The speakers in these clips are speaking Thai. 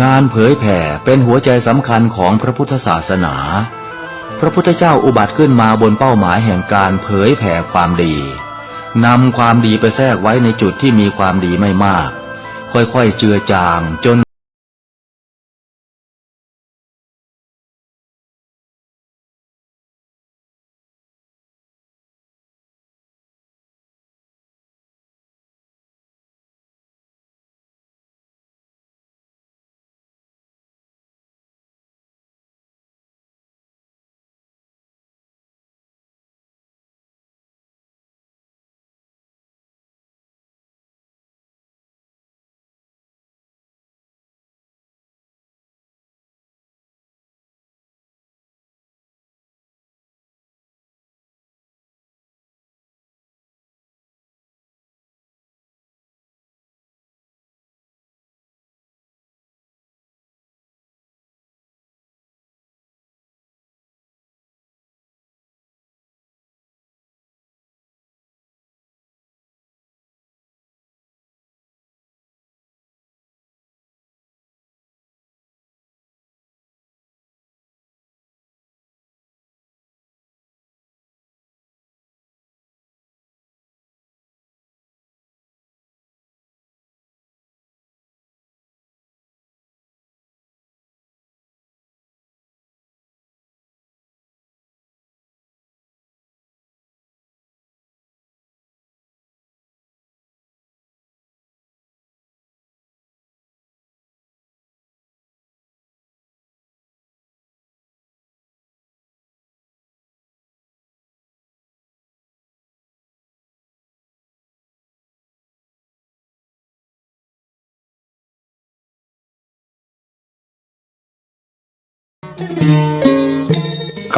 งานเผยแผ่เป็นหัวใจสำคัญของพระพุทธศาสนาพระพุทธเจ้าอุบัติขึ้นมาบนเป้าหมายแห่งการเผยแผ่ความดีนำความดีไปแทรกไว้ในจุดที่มีความดีไม่มากค่อยๆเจือจางจน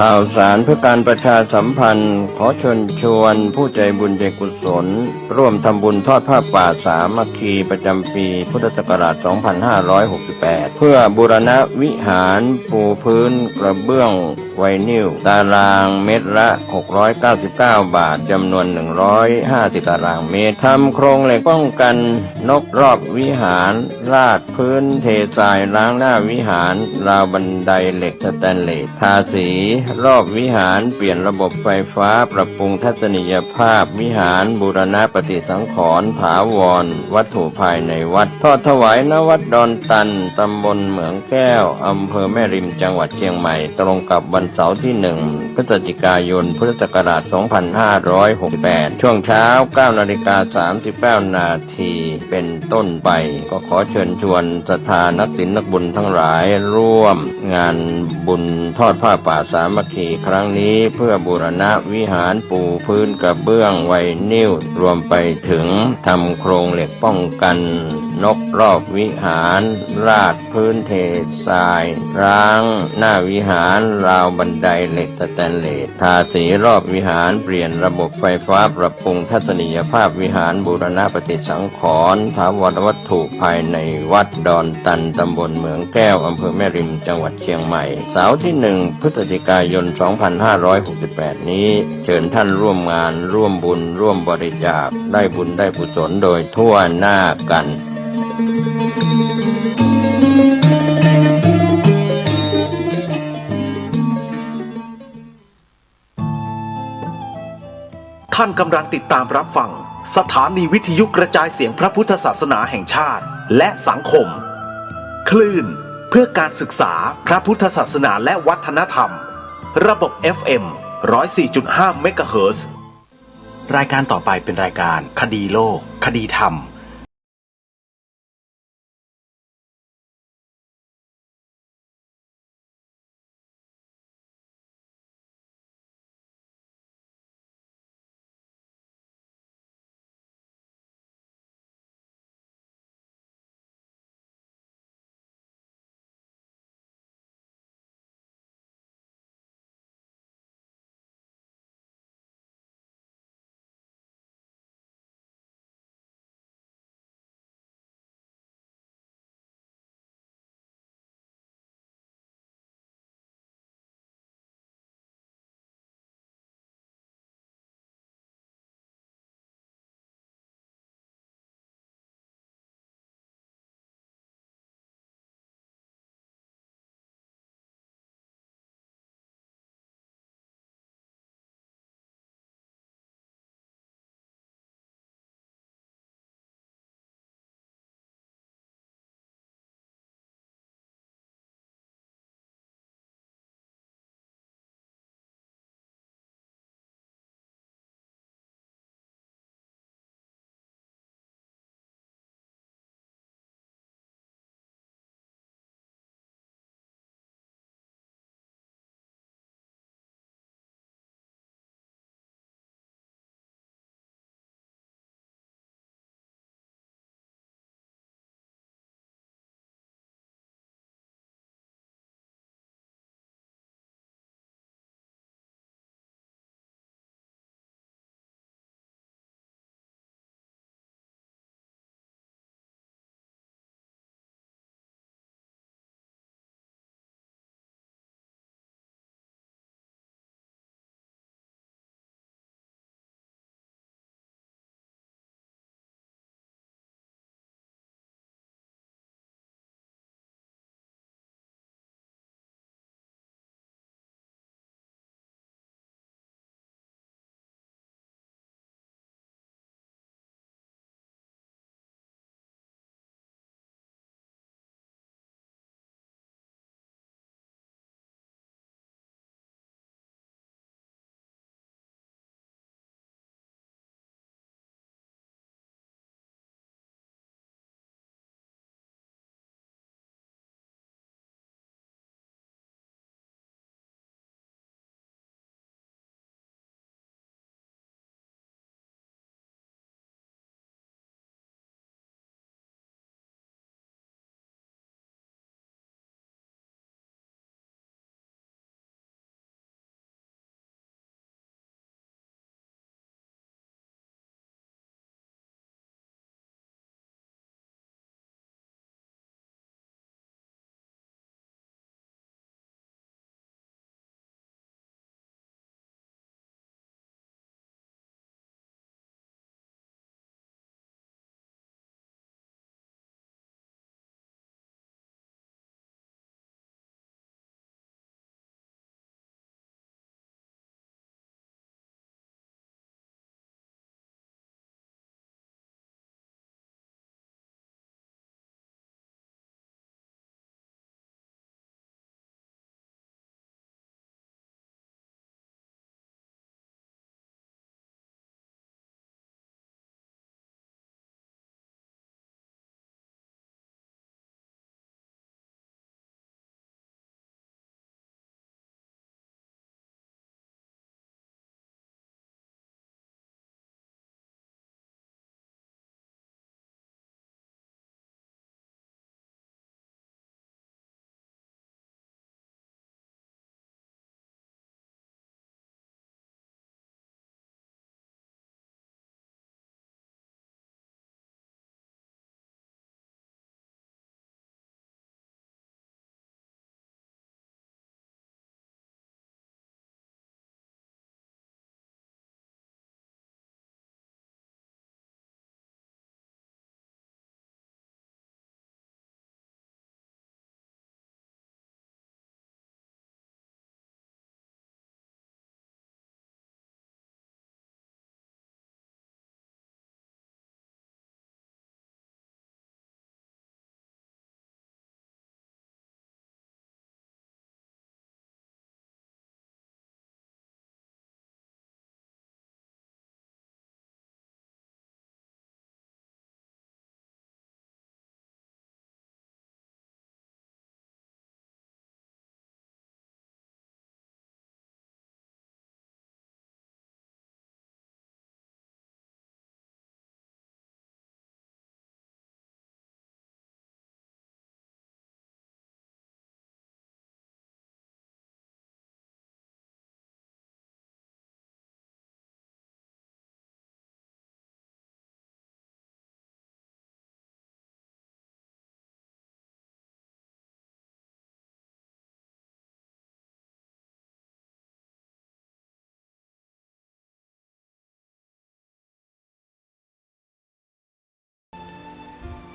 ข่าวสารเพื่อการประชาสัมพันธ์ขอเชิญชวนผู้ใจบุญใจกุศลร่วมทำบุญทอดผ้าป่าสามัคคีประจำปีพุทธศักราช 2568 เพื่อบูรณะวิหารปูพื้นกระเบื้องไวนิลตารางเมตรละ 699 บาทจำนวน 150 ตารางเมตรทำโครงเหล็กป้องกันนกรอบวิหารราดพื้นเททรายล้างหน้าวิหารราวบันไดเหล็กสแตนเลสทาสีรอบวิหารเปลี่ยนระบบไฟฟ้าปรับปรุงทัศนียภาพวิหารบูรณะปฏิสังขรณ์ถาวรวัตถุภายในวัดทอดถวายณวัดดอนตันตำบลเหมืองแก้วอำเภอแม่ริมจังหวัดเชียงใหม่ตรงกับวันเสาร์ที่ 1 พฤศจิกายนพุทธศักราช 2568 ช่วงเช้า 9:39 นาทีเป็นต้นไปก็ขอเชิญชวนศรัทธานักศีลนักบุญทั้งหลายร่วมงานบุญทอดผ้าป่าสามัคคีครั้งนี้เพื่อบูรณะวิหารปูพื้นกระเบื้องไวนิลรวมไปถึงทำโครงเหล็กป้องกันนกรอบวิหารราดพื้นเททรายร้างหน้าวิหารราวบันไดเหล็กสแตนเลสทาสีรอบวิหารเปลี่ยนระบบไฟฟ้าปรับปรุงทัศนียภาพวิหารบูรณะปฏิสังขรณ์ถาวรวัตถุภายในวัดดอนตันตำบลเหมืองแก้วอำเภอแม่ริมจังหวัดเชียงใหม่เสาร์ที่ 1 พฤศจิกายน 2568 นี้เชิญท่านร่วมงานร่วมบุญร่วมบริจาคได้บุญได้กุศลโดยทั่วหน้ากันท่านกำลังติดตามรับฟังสถานีวิทยุกระจายเสียงพระพุทธศาสนาแห่งชาติและสังคมคลื่นเพื่อการศึกษาพระพุทธศาสนาและวัฒนธรรมระบบ FM 104.5 เมกะเฮิรตซ์ รายการต่อไปเป็นรายการคดีโลกคดีธรรม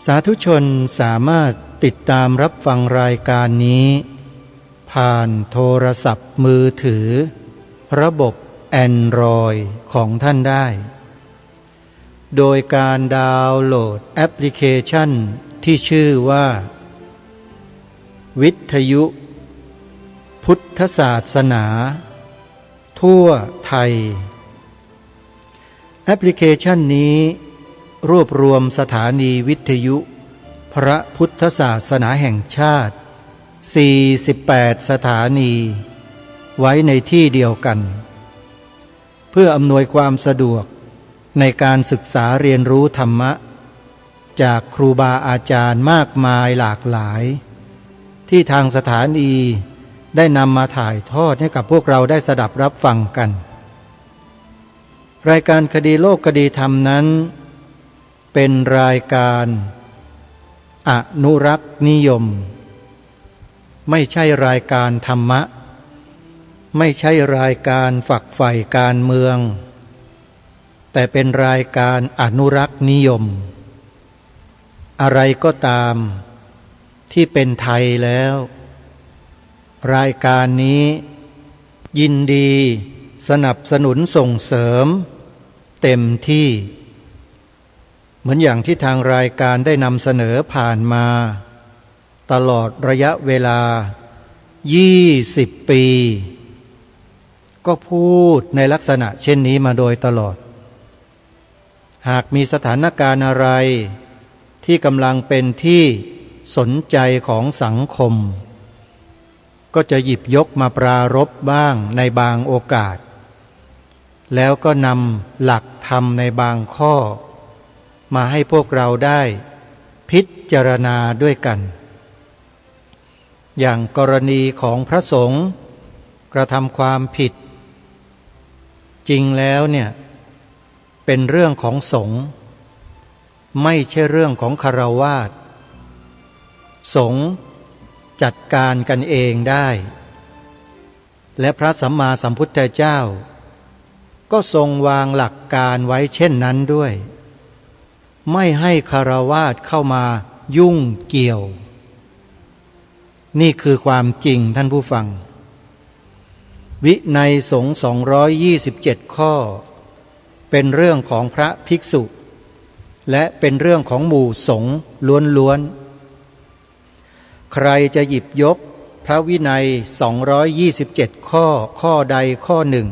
สาธุชนสามารถติดตามรับฟังรายการนี้ผ่านโทรศัพท์มือถือระบบ Android ของท่านได้ โดยการดาวน์โหลดแอปพลิเคชันที่ชื่อว่าวิทยุพุทธศาสนาทั่วไทยแอปพลิเคชันนี้รวบรวมสถานีวิทยุพระพุทธศาสนาแห่งชาติ48สถานีไว้ในที่เดียวกันเพื่ออำนวยความสะดวกในการศึกษาเรียนรู้ธรรมะจากครูบาอาจารย์มากมายหลากหลายที่ทางสถานีได้นำมาถ่ายทอดให้กับพวกเราได้สดับรับฟังกันรายการคดีโลกคดีธรรมนั้นเป็นรายการอนุรักษ์นิยมไม่ใช่รายการธรรมะไม่ใช่รายการฝักใฝ่การเมืองแต่เป็นรายการอนุรักษ์นิยมอะไรก็ตามที่เป็นไทยแล้วรายการนี้ยินดีสนับสนุนส่งเสริมเต็มที่เหมือนอย่างที่ทางรายการได้นำเสนอผ่านมาตลอดระยะเวลา20 ปีก็พูดในลักษณะเช่นนี้มาโดยตลอดหากมีสถานการณ์อะไรที่กำลังเป็นที่สนใจของสังคมก็จะหยิบยกมาปรารภบ้างในบางโอกาสแล้วก็นำหลักธรรมในบางข้อมาให้พวกเราได้พิจารณาด้วยกันอย่างกรณีของพระสงฆ์กระทำความผิดจริงแล้วเนี่ยเป็นเรื่องของสงฆ์ไม่ใช่เรื่องของฆราวาสสงฆ์จัดการกันเองได้และพระสัมมาสัมพุทธเจ้าก็ทรงวางหลักการไว้เช่นนั้นด้วยไม่ให้ฆราวาสเข้ามายุ่งเกี่ยวนี่คือความจริงท่านผู้ฟังวินัยสงฆ์227ข้อเป็นเรื่องของพระภิกษุและเป็นเรื่องของหมู่สงฆ์ล้วนๆใครจะหยิบยกพระวินัย227ข้อใดข้อหนึ่ง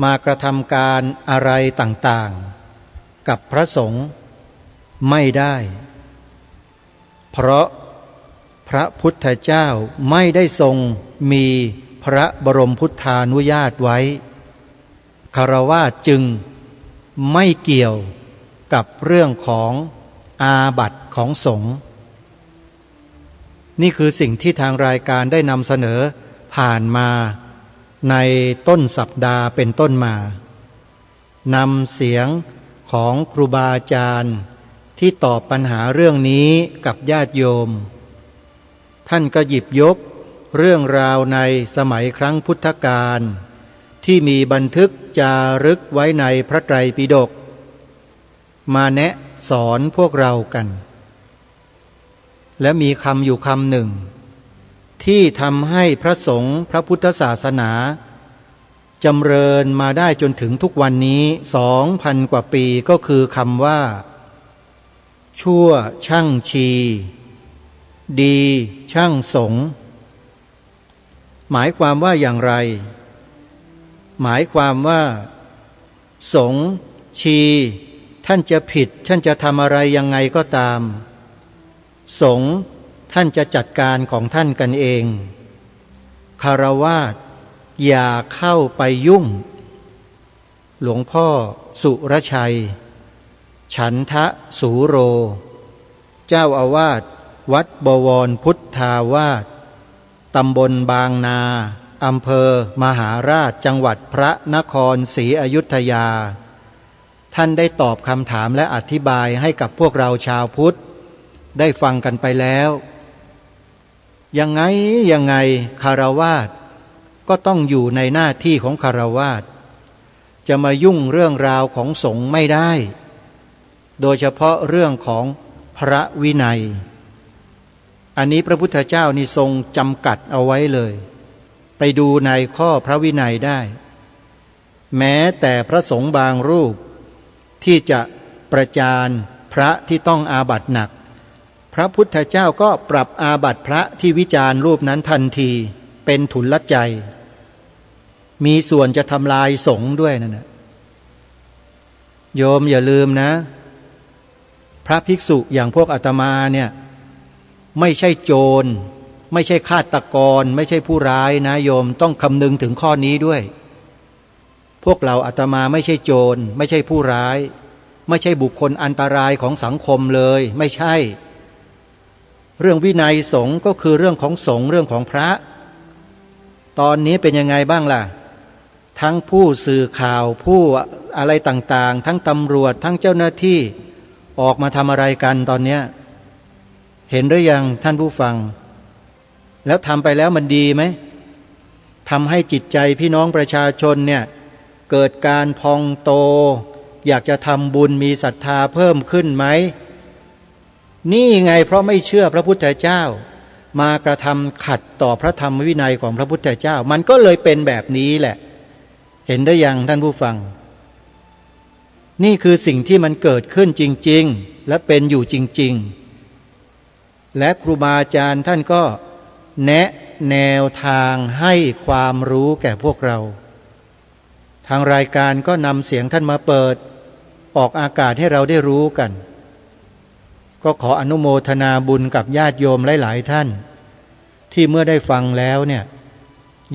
มากระทำการอะไรต่างๆกับพระสงฆ์ไม่ได้เพราะพระพุทธเจ้าไม่ได้ทรงมีพระบรมพุทธานุญาตไว้ฆราวาสจึงไม่เกี่ยวกับเรื่องของอาบัติของสงฆ์นี่คือสิ่งที่ทางรายการได้นำเสนอผ่านมาในต้นสัปดาห์เป็นต้นมานำเสียงของครูบาอาจารย์ที่ตอบปัญหาเรื่องนี้กับญาติโยมท่านก็หยิบยกเรื่องราวในสมัยครั้งพุทธกาลที่มีบันทึกจารึกไว้ในพระไตรปิฎกมาแนะสอนพวกเรากันและมีคำอยู่คำหนึ่งที่ทำให้พระสงฆ์พระพุทธศาสนาจำเริญมาได้จนถึงทุกวันนี้ 2,000 กว่าปีก็คือคำว่าชั่วช่างชีดีช่างสงฆ์หมายความว่าอย่างไรหมายความว่าสงฆ์ชีท่านจะผิดท่านจะทำอะไรยังไงก็ตามสงฆ์ท่านจะจัดการของท่านกันเองฆราวาสอย่าเข้าไปยุ่งหลวงพ่อสุรชัยฉันทะสูโรเจ้าอาวาสวัดบวรพุทธาวาสตำบลบางนาอำเภอมหาราชจังหวัดพระนครศรีอยุธยาท่านได้ตอบคำถามและอธิบายให้กับพวกเราชาวพุทธได้ฟังกันไปแล้วยังไงฆราวาสก็ต้องอยู่ในหน้าที่ของฆราวาสจะมายุ่งเรื่องราวของสงฆ์ไม่ได้โดยเฉพาะเรื่องของพ ระวินัยอันนี้พระพุทธเจ้านี่ทรงจำกัดเอาไว้เลยไปดูในข้อพระวินัยได้แม้แต่พระสงฆ์บางรูปที่จะประจานพระที่ต้องอาบัติหนักพระพุทธเจ้าก็ปรับอาบัติพระที่วิจารณ์รูปนั้นทันทีเป็นทุลใจมีส่วนจะทำลายสงฆ์ด้วยนั่นนะโยมอย่าลืมนะพระภิกษุอย่างพวกอาตมาเนี่ยไม่ใช่โจรไม่ใช่ฆาตกรไม่ใช่ผู้ร้ายนะโยมต้องคำนึงถึงข้อนี้ด้วยพวกเราอาตมาไม่ใช่โจรไม่ใช่ผู้ร้ายไม่ใช่บุคคลอันตรายของสังคมเลยไม่ใช่เรื่องวินัยสงฆ์ก็คือเรื่องของสงฆ์เรื่องของพระตอนนี้เป็นยังไงบ้างล่ะทั้งผู้สื่อข่าวผู้อะไรต่างๆทั้งตำรวจทั้งเจ้าหน้าที่ออกมาทำอะไรกันตอนนี้เห็นหรือยังท่านผู้ฟังแล้วทำไปแล้วมันดีไหมทำให้จิตใจพี่น้องประชาชนเนี่ยเกิดการพองโตอยากจะทำบุญมีศรัทธาเพิ่มขึ้นไหมนี่ไงเพราะไม่เชื่อพระพุทธเจ้ามากระทำขัดต่อพระธรรมวินัยของพระพุทธเจ้ามันก็เลยเป็นแบบนี้แหละเห็นได้ยังท่านผู้ฟังนี่คือสิ่งที่มันเกิดขึ้นจริงๆและเป็นอยู่จริงๆและครูบาอาจารย์ท่านก็แนะแนวทางให้ความรู้แก่พวกเราทางรายการก็นำเสียงท่านมาเปิดออกอากาศให้เราได้รู้กันก็ขออนุโมทนาบุญกับญาติโยมหลายๆท่านที่เมื่อได้ฟังแล้วเนี่ย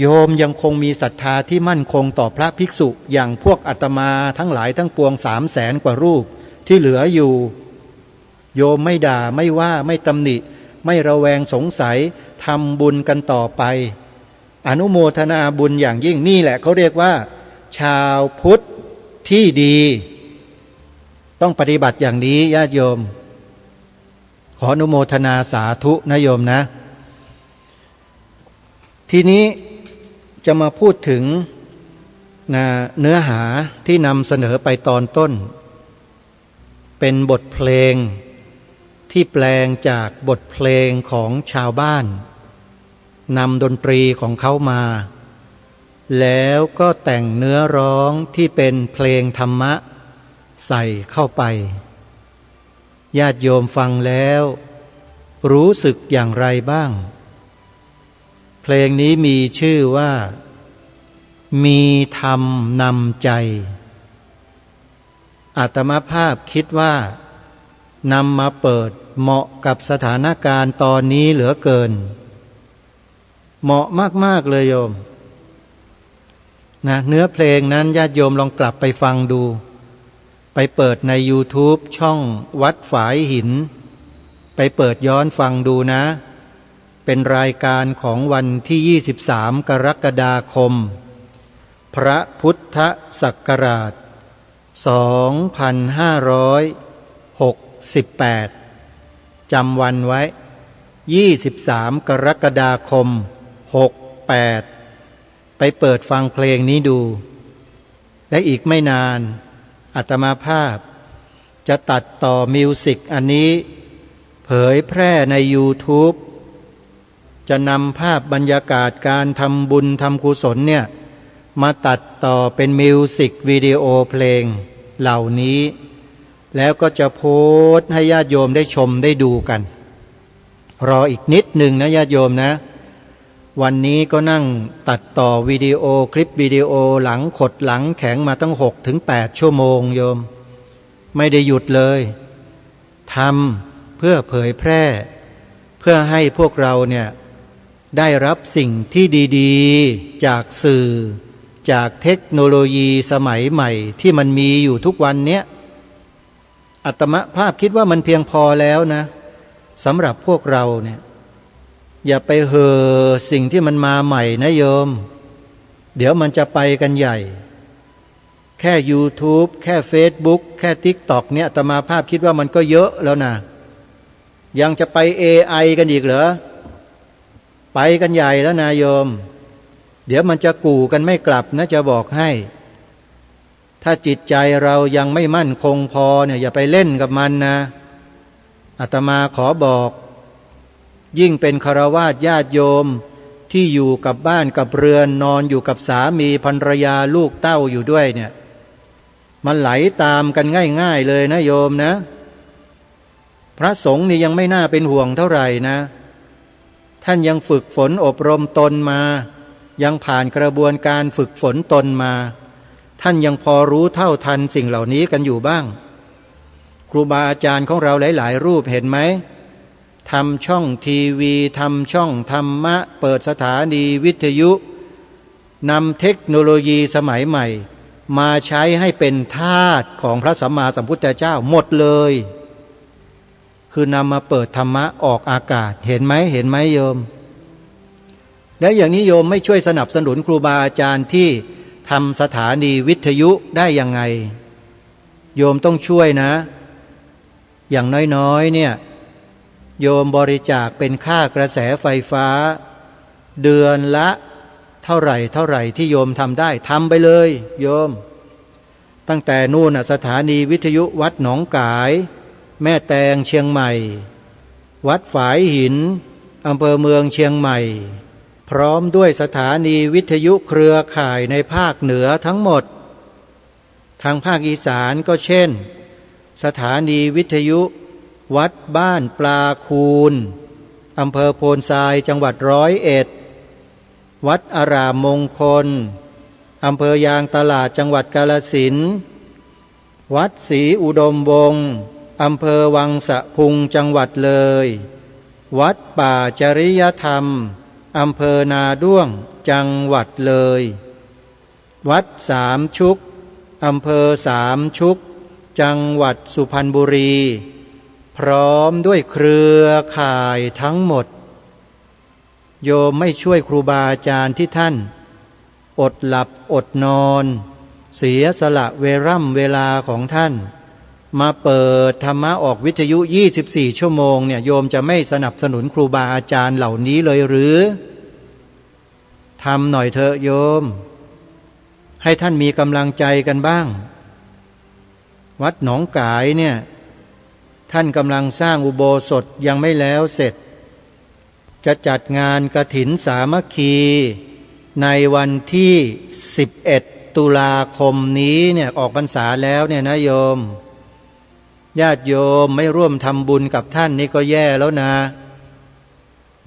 โยมยังคงมีศรัทธาที่มั่นคงต่อพระภิกษุอย่างพวกอาตมาทั้งหลายทั้งปวง300,000 กว่ารูปที่เหลืออยู่โยมไม่ด่าไม่ว่าไม่ตำหนิไม่ระแวงสงสัยทำบุญกันต่อไปอนุโมทนาบุญอย่างยิ่งนี่แหละเขาเรียกว่าชาวพุทธที่ดีต้องปฏิบัติอย่างนี้ญาติโยมขออนุโมทนาสาธุนะโยมนะทีนี้จะมาพูดถึงเนื้อหาที่นำเสนอไปตอนต้นเป็นบทเพลงที่แปลงจากบทเพลงของชาวบ้านนำดนตรีของเขามาแล้วก็แต่งเนื้อร้องที่เป็นเพลงธรรมะใส่เข้าไปญาติโยมฟังแล้วรู้สึกอย่างไรบ้างเพลงนี้มีชื่อว่ามีธรรมนำใจอาตมาภาพคิดว่านำมาเปิดเหมาะกับสถานการณ์ตอนนี้เหลือเกินเหมาะมากๆเลยโยมนะเนื้อเพลงนั้นญาติโยมลองกลับไปฟังดูไปเปิดใน YouTube ช่องวัดฝายหินไปเปิดย้อนฟังดูนะเป็นรายการของวันที่23 กรกฎาคมพระพุทธศักราช 2568 จำวันไว้23 กรกฎาคม 68ไปเปิดฟังเพลงนี้ดูและอีกไม่นานอาตมาภาพจะตัดต่อมิวสิกอันนี้เผยแพร่ใน YouTube จะนำภาพบรรยากาศการทำบุญทำกุศลเนี่ยมาตัดต่อเป็นมิวสิกวิดีโอเพลงเหล่านี้แล้วก็จะโพสต์ให้ญาติโยมได้ชมได้ดูกันรออีกนิดหนึ่งนะญาติโยมนะวันนี้ก็นั่งตัดต่อวิดีโอคลิปวิดีโอหลังขดหลังแข็งมาตั้ง 6-8 ชั่วโมงโยมไม่ได้หยุดเลยทำเพื่อเผยแพร่เพื่อให้พวกเราเนี่ยได้รับสิ่งที่ดีๆจากสื่อจากเทคโนโลยีสมัยใหม่ที่มันมีอยู่ทุกวันเนี้ยอาตมาภาพคิดว่ามันเพียงพอแล้วนะสำหรับพวกเราเนี่ยอย่าไปเห่อสิ่งที่มันมาใหม่นะโยมเดี๋ยวมันจะไปกันใหญ่แค่ YouTube แค่ Facebook แค่ TikTok เนี่ยอาตมาภาพคิดว่ามันก็เยอะแล้วนะยังจะไป AI กันอีกเหรอไปกันใหญ่แล้วนะโยมเดี๋ยวมันจะกู่กันไม่กลับนะจะบอกให้ถ้าจิตใจเรายังไม่มั่นคงพอเนี่ยอย่าไปเล่นกับมันนะ อาตมาขอบอกยิ่งเป็นฆราวาสญาติโยมที่อยู่กับบ้านกับเรือนนอนอยู่กับสามีภรรยาลูกเต้าอยู่ด้วยเนี่ยมันไหลตามกันง่ายๆเลยนะโยมนะพระสงฆ์นี่ยังไม่น่าเป็นห่วงเท่าไหร่นะท่านยังฝึกฝนอบรมตนมายังผ่านกระบวนการฝึกฝนตนมาท่านยังพอรู้เท่าทันสิ่งเหล่านี้กันอยู่บ้างครูบาอาจารย์ของเราหลายๆรูปเห็นไหมทำช่องทีวีทำช่องธรรมะเปิดสถานีวิทยุนำเทคโนโลยีสมัยใหม่มาใช้ให้เป็นทาสของพระสัมมาสัมพุทธเจ้าหมดเลยคือนำมาเปิดธรรมะออกอากาศเห็นไหมโยมแล้วอย่างนี้โยมไม่ช่วยสนับสนุนครูบาอาจารย์ที่ทำสถานีวิทยุได้ยังไงโยมต้องช่วยนะอย่างน้อยๆเนี่ยโยมบริจาคเป็นค่ากระแสไฟฟ้าเดือนละเท่าไหร่ที่โยมทำได้ทำไปเลยโยมตั้งแต่นู่นสถานีวิทยุวัดหนองกายแม่แตงเชียงใหม่วัดฝายหินอำเภอเมืองเชียงใหม่พร้อมด้วยสถานีวิทยุเครือข่ายในภาคเหนือทั้งหมดทางภาคอีสานก็เช่นสถานีวิทยุวัดบ้านปลาคูนอำเภอโพนทรายจังหวัด101วัดอารามมงคลอำเภอยางตลาดจังหวัดกาฬสินธุ์วัดศรีอุดมวงศ์อำเภอวังสะพุงจังหวัดเลยวัดป่าจริยธรรมอำเภอนาด้วงจังหวัดเลยวัดสามชุกอำเภอสามชุกจังหวัดสุพรรณบุรีพร้อมด้วยเครือข่ายทั้งหมดโยมไม่ช่วยครูบาอาจารย์ที่ท่านอดหลับอดนอนเสียสละเวลาของท่านมาเปิดธรรมะออกวิทยุ24ชั่วโมงเนี่ยโยมจะไม่สนับสนุนครูบาอาจารย์เหล่านี้เลยหรือทำหน่อยเถอะโยมให้ท่านมีกำลังใจกันบ้างวัดหนองกายเนี่ยท่านกำลังสร้างอุโบสถยังไม่แล้วเสร็จจะจัดงานกฐินสามัคคีในวันที่11ตุลาคมนี้เนี่ยออกพรรษาแล้วเนี่ยนะโยมญาติโยมไม่ร่วมทำบุญกับท่านนี่ก็แย่แล้วนะ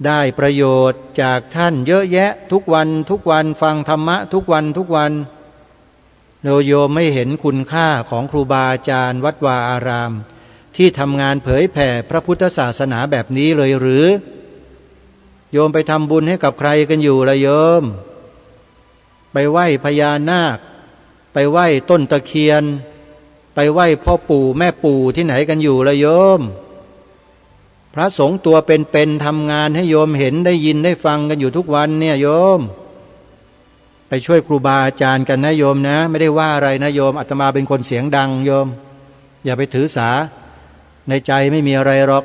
ได้ประโยชน์จากท่านเยอะแยะทุกวันฟังธรรมะทุกวันโยมไม่เห็นคุณค่าของครูบาอาจารย์วัดวาอารามที่ทำงานเผยแผ่พระพุทธศาสนาแบบนี้เลยหรือโยมไปทำบุญให้กับใครกันอยู่ล่ะโยมไปไหว้พญานาคไปไหว้ต้นตะเคียนไปไหว้พ่อปู่แม่ปู่ที่ไหนกันอยู่ล่ะโยมพระสงฆ์ตัวเป็นๆทำงานให้โยมเห็นได้ยินได้ฟังกันอยู่ทุกวันเนี่ยโยมไปช่วยครูบาอาจารย์กันนะโยมนะไม่ได้ว่าอะไรนะโยมอาตมาเป็นคนเสียงดังโยมอย่าไปถือสาในใจไม่มีอะไรหรอก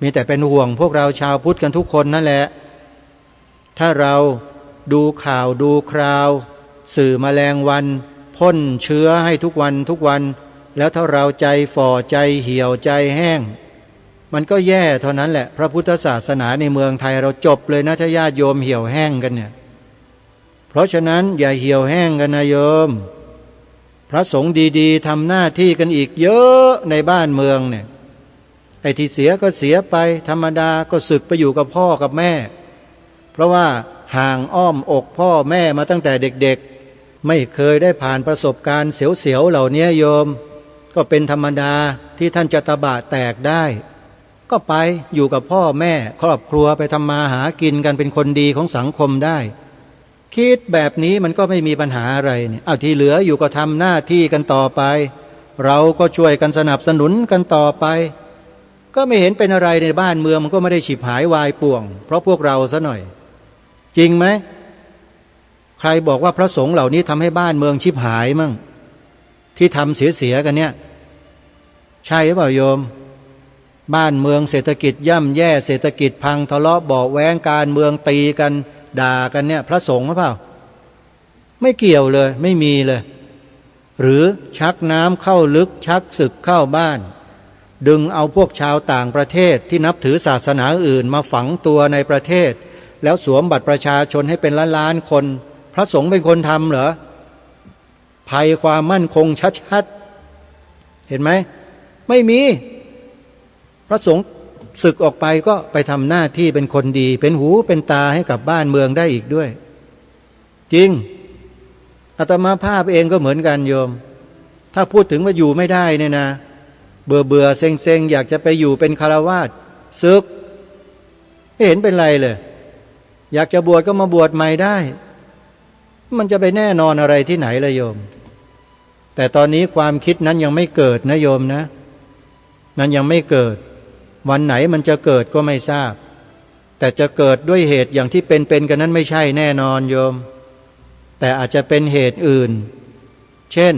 มีแต่เป็นห่วงพวกเราชาวพุทธกันทุกคนนั่นแหละถ้าเราดูข่าวดูคราวสื่อแมลงวันพ่นเชื้อให้ทุกวันแล้วถ้าเราใจฝ่อใจเหี่ยวใจแห้งมันก็แย่เท่านั้นแหละพระพุทธศาสนาในเมืองไทยเราจบเลยนะถ้าญาติโยมเหี่ยวแห้งกันเนี่ยเพราะฉะนั้นอย่าเหี่ยวแห้งกันนะโยมพระสงฆ์ดีๆทำหน้าที่กันอีกเยอะในบ้านเมืองเนี่ยไอ้ที่เสียก็เสียไปธรรมดาก็สึกไปอยู่กับพ่อกับแม่เพราะว่าห่างอ้อมอกพ่อแม่มาตั้งแต่เด็กๆไม่เคยได้ผ่านประสบการณ์เสียวๆเหล่านี้โยมก็เป็นธรรมดาที่ท่านจะตะบะแตกได้ก็ไปอยู่กับพ่อแม่ครอบครัวไปทำมาหากินกันเป็นคนดีของสังคมได้คิดแบบนี้มันก็ไม่มีปัญหาอะไรเนี่ยเอาที่เหลืออยู่ก็ทำหน้าที่กันต่อไปเราก็ช่วยกันสนับสนุนกันต่อไปก็ไม่เห็นเป็นอะไรในบ้านเมืองมันก็ไม่ได้ฉิบหายวายป่วงเพราะพวกเราซะหน่อยจริงไหมใครบอกว่าพระสงฆ์เหล่านี้ทำให้บ้านเมืองฉิบหายมั่งที่ทำเสียกันเนี่ยใช่หรือเปล่าโยมบ้านเมืองเศรษฐกิจย่ำแย่เศรษฐกิจพังทะเลาะเบาะแว้งการเมืองตีกันด่ากันเนี่ยพระสงฆ์หรือเปล่าไม่เกี่ยวเลยไม่มีเลยหรือชักน้ำเข้าลึกชักศึกเข้าบ้าน ดึงเอาพวกชาวต่างประเทศที่นับถือศาสนาอื่นมาฝังตัวในประเทศแล้วสวมบัตรประชาชนให้เป็นล้านๆคนพระสงฆ์เป็นคนทำเหรอภัยความมั่นคงชัดๆเห็นไหมไม่มีพระสงฆ์ศึกออกไปก็ไปทำหน้าที่เป็นคนดีเป็นหูเป็นตาให้กับบ้านเมืองได้อีกด้วยจริงอาตมาภาพเองก็เหมือนกันโยมถ้าพูดถึงว่าอยู่ไม่ได้เนี่ยนะเบื่อเซ็งอยากจะไปอยู่เป็นฆราวาสศึกไม่เห็นเป็นไรเลยอยากจะบวชก็มาบวชใหม่ได้มันจะไปแน่นอนอะไรที่ไหนล่ะโยมแต่ตอนนี้ความคิดนั้นยังไม่เกิดนะโยมนะนั้นยังไม่เกิดวันไหนมันจะเกิดก็ไม่ทราบแต่จะเกิดด้วยเหตุอย่างที่เป็นกันนั้นไม่ใช่แน่นอนโยมแต่อาจจะเป็นเหตุอื่นเช่น